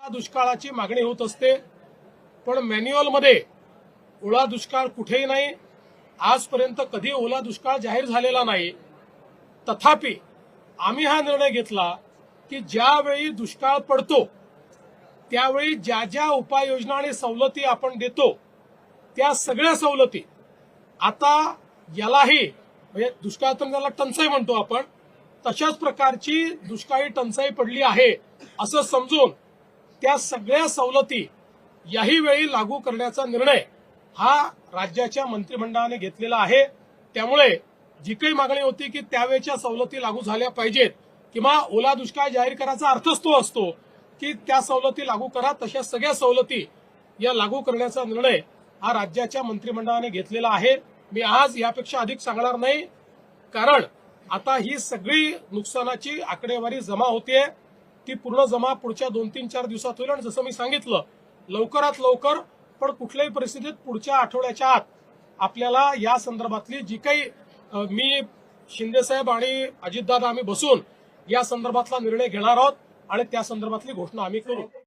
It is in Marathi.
दुष्काळाची मागणी होत असते, पण मॅन्युअलमध्ये ओला दुष्काळ कुठेही नाही. आजपर्यंत कधी ओला दुष्काळ जाहीर झालेला नाही. तथापि आम्ही हा निर्णय घेतला की ज्यावेळी दुष्काळ पडतो त्यावेळी ज्या ज्या उपाययोजना आणि सवलती आपण देतो त्या सगळ्या सवलती आता यालाही म्हणजे दुष्काळ त्याला टंचाई म्हणतो आपण, तशाच प्रकारची दुष्काळी टंचाई पडली आहे असं समजून त्या सगळ्या सवलती याही वेळी लागू करण्याचा निर्णय हा राज्याच्या मंत्रिमंडळाने घेतलेला आहे. त्यामुळे जी काही मागणी होती की त्यावेळच्या सवलती लागू झाल्या पाहिजेत किंवा ओला दुष्काळ जाहीर करायचा अर्थच तो असतो की त्या सवलती लागू करा, तशा सगळ्या सवलती या लागू करण्याचा निर्णय हा राज्याच्या मंत्रिमंडळाने घेतलेला आहे. मी आज यापेक्षा अधिक सांगणार नाही, कारण आता ही सगळी नुकसानाची आकडेवारी जमा होतीये. ती पूर्ण जमा पुढच्या 2-3-4 दिवसात होईल आणि जसं मी सांगितलं लवकरात लवकर, पण कुठल्याही परिस्थितीत पुढच्या आठवड्याच्या आत आपल्याला या संदर्भातली जी काही मी शिंदेसाहेब आणि अजितदादा आम्ही बसून या संदर्भातला निर्णय घेणार आहोत आणि त्या संदर्भातली घोषणा आम्ही करू.